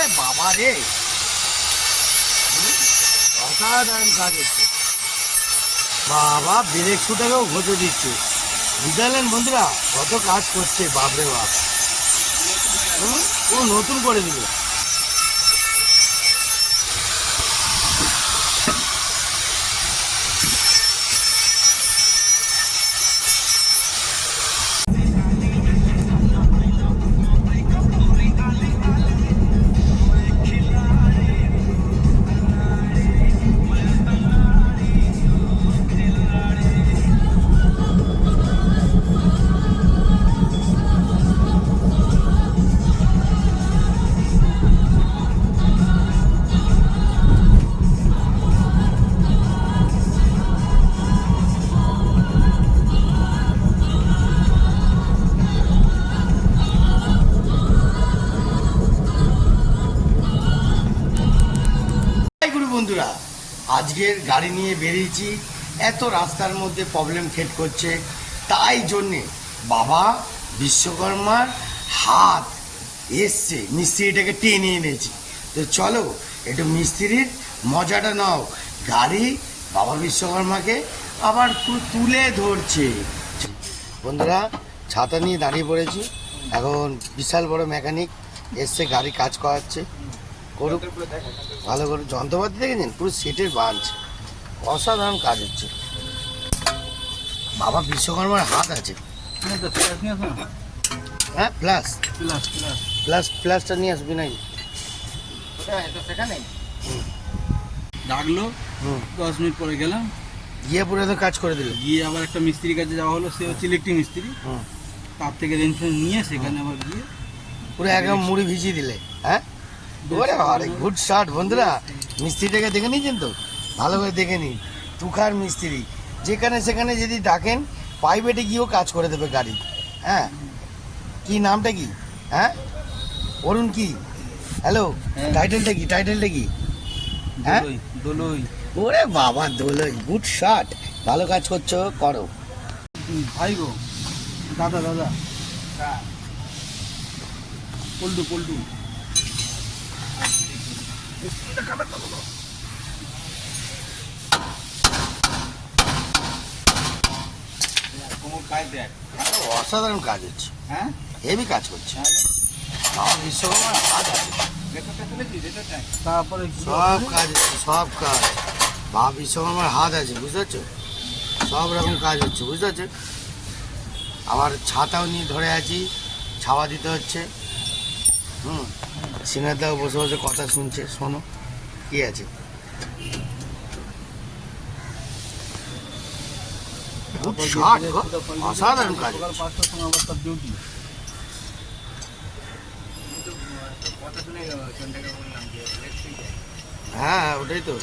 ওরে বাবা রে, অসাধারণ কাজ হচ্ছে বাবা। ব্রেক শুটাকেও ঘষে দিচ্ছে, বুঝলেন বন্ধুরা কত কাজ করছে, বাপরে বাপ। ও নতুন করে দিল। বন্ধুরা আজকের গাড়ি নিয়ে বেরিয়েছি, এত রাস্তার মধ্যে প্রবলেম ফেট করছে, তাই জন্যে বাবা বিশ্বকর্মার হাত এসছে, মিস্ত্রিটাকে টেনে এনেছি। তো চলো একটু মিস্ত্রির মজাটা নাও। গাড়ি বাবা বিশ্বকর্মাকে আবার তুলে ধরছে। বন্ধুরা ছাতা নিয়ে দাঁড়িয়ে পড়েছি, এখন বিশাল বড় মেকানিক এসছে, গাড়ি কাজ করাচ্ছে। করুক ভালো করে, যন্ত্রপাতি দেখেছেন পুরো সেটের বাঞ্চ, অসাধারণ কাজ হচ্ছে। বাবা বিশ্বকর্মার হাত আছে। হ্যাঁ প্লাস প্লাস প্লাস প্লাসটা নিয়ে আসবি নাই সেখানে ডাকলো, 10 মিনিট পরে গেলাম, গিয়ে পুরো তো কাজ করে দিল। গিয়ে আবার একটা মিস্ত্রির কাছে যাওয়া হলো, সে হচ্ছে ইলেকট্রিক মিস্ত্রি, তার থেকে রেনফেন্স নিয়ে সেখানে আবার গিয়ে পুরো একদম মুড়ি ভিজিয়ে দিলে। হ্যাঁ ওরে আরে গুড শট বন্ধুরা, মিস্ত্রিটাকে দেখে নিয়েছেন তো, ভালো করে দেখে নিন। তুখার মিস্ত্রি, যেখানে সেখানে যদি ডাকেন প্রাইভেটে গিয়েও কাজ করে দেবে গাড়ি। হ্যাঁ কি নামটা কি? হ্যাঁ অরুণ কি? হ্যালো, টাইটেলটা কি? টাইটেলটা কি? হ্যাঁ দোলই। ওরে বাবা দোলই, গুড শট, ভালো কাজ করছো, করো। ভাই গো, দাদা দাদা পল্টু পল্টু অসাধারণ কাজ হচ্ছে, হ্যাঁ হেভি কাজ করছে। বিশ্বকর্মার হাত আছে, তারপরে সব কাজ হচ্ছে, সব কাজ বাবা বিশ্বকর্মার হাত আছে, বুঝতে পারছো? সব রকম কাজ হচ্ছে, বুঝতে পারছো? আবার ছাতাও নিয়ে ধরে আছি, ছাওয়া দিতে হচ্ছে। সিনাদাও বসে বসে কথা শুনছে, শোনো কি আছে। অসাধারণ কাজ। 5টার সময় আবার তার ডিউটি। হ্যাঁ ওটাই তো।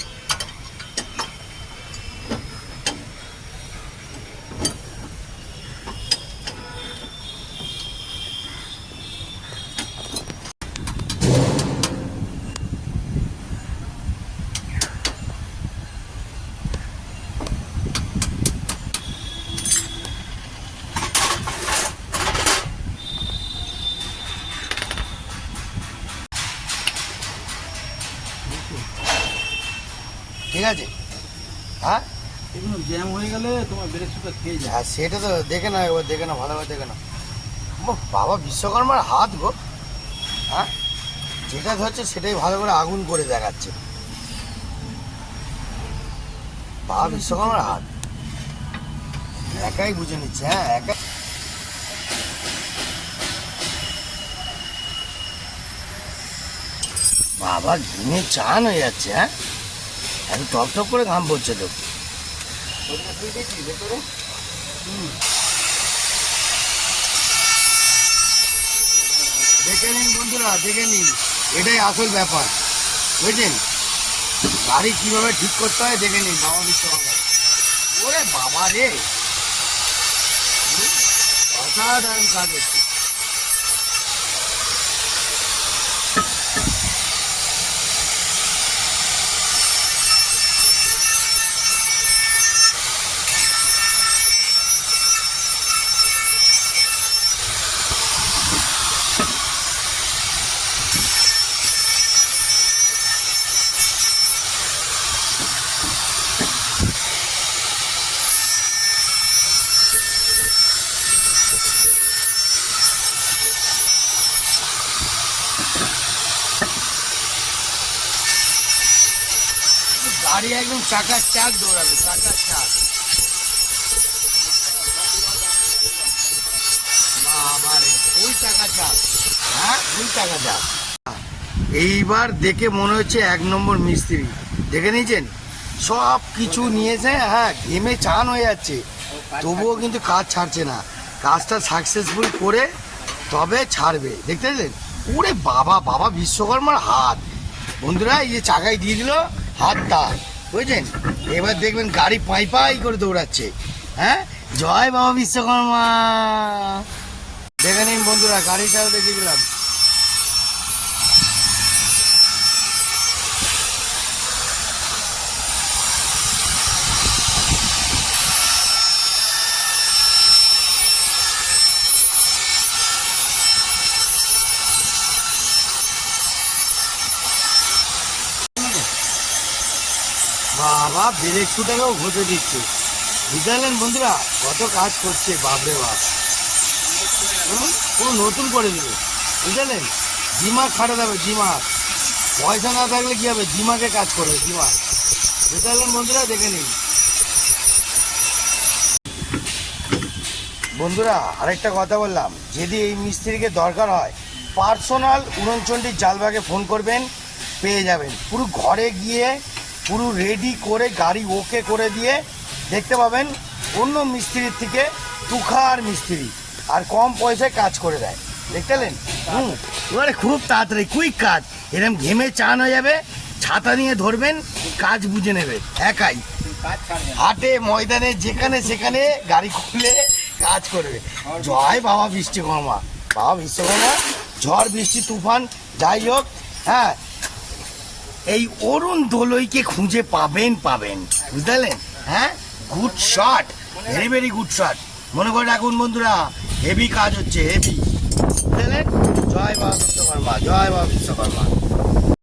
ঠিক আছে। হ্যাঁ এগুলো জ্যাম হয়ে গেলে তোমার ব্রেক শুটা খেয়ে যায়। হ্যাঁ সেটা তো দেখে না, একবার দেখে না, ভালোভাবে দেখে না। বাবা বিশ্বকর্মার হাত গো। হ্যাঁ যেটা ধরছে সেটাই ভালো করে আগুন করে দেখাচ্ছে, বাবা বিশ্বকর্মার হাত একাই বুঝে নিচ্ছে। হ্যাঁ একা। বাবা ঘুমে চান হয়ে যাচ্ছে। হ্যাঁ এখন টপ টপ করে ঘাম পড়ছে তো। দেখে নিন বন্ধুরা, দেখে নিন, এটাই আসল ব্যাপার, বুঝলেন? গাড়ি কিভাবে ঠিক করতে হয় দেখে নিন বাবা বিশ্বকর্মা। ওরে বাবা রে, অসাধারণ কাজ হচ্ছে। গাড়ি একদম চাকার চাক দৌড়াবে, চাকার চাক। বাবারে, ওই চাকা চাক, হ্যাঁ ওই চাকা চাক। এইবার দেখে মনে হচ্ছে 1 নম্বর মিস্ত্রি। দেখে নিয়েছেন সব কিছু নিয়েছে, হ্যাঁ ঘেমে চান হয়ে যাচ্ছে, তবুও কিন্তু কাজ ছাড়ছে না। কাজটা সাকসেসফুল করে তবে ছাড়বে। দেখতে পেলেন? ওরে বাবা, বাবা বিশ্বকর্মার হাত বন্ধুরা, এই যে চাকায় দিয়ে দিল হাতটা, বুঝছেন? এবার দেখবেন গাড়ি পাই পাই করে দৌড়াচ্ছে। হ্যাঁ, জয় বাবা বিশ্বকর্মা। দেখে নিন বন্ধুরা, গাড়িটাও দেখে দিলাম। বাবা ব্রেক শুটাকেও ঘষে দিচ্ছে, বুঝতে পারলেন বন্ধুরা কত কাজ করছে, বাপরে বাপ। ও নতুন করে দিল, বুঝলেন? দিমাগ খাটাতে হবে, দিমাগ। পয়সা না থাকলে কি হবে, দিমাগে কাজ করবে, দিমাগ। বুঝতে পারলেন বন্ধুরা? দেখে নিন বন্ধুরা, আরেকটা কথা বললাম, যদি এই মিস্ত্রিকে দরকার হয় পার্সোনাল 39 জালবাগে ফোন করবেন, পেয়ে যাবেন। পুরো ঘরে গিয়ে পুরো রেডি করে গাড়ি ওকে করে দিয়ে দেখতে পাবেন অন্য মিস্ত্রির থেকে তুখার মিস্ত্রি, আর কম পয়সায় কাজ করে দেয়। দেখতে পেলেন? এবারে খুব তাড়াতাড়ি কুইক কাজ, এরকম ঘেমে চান হয়ে যাবে, ছাতা নিয়ে ধরবেন, কাজ বুঝে নেবে একাই। হাটে ময়দানে যেখানে সেখানে গাড়ি খুলে কাজ করবে। জয় বাবা বিশ্বকর্মা। বাবা বিশ্বকর্মা, ঝড় বৃষ্টি তুফান যাই হোক, হ্যাঁ এই অরুণ দোলইকে খুঁজে পাবেন, বুঝতে পারলেন? হ্যাঁ, good shot, very very good shot. মনে করে রাখুন বন্ধুরা, হেভি কাজ হচ্ছে, হেভি। বুঝতে পারলেন? জয় বাবা বিশ্বকর্মা, জয় বাবা বিশ্বকর্মা।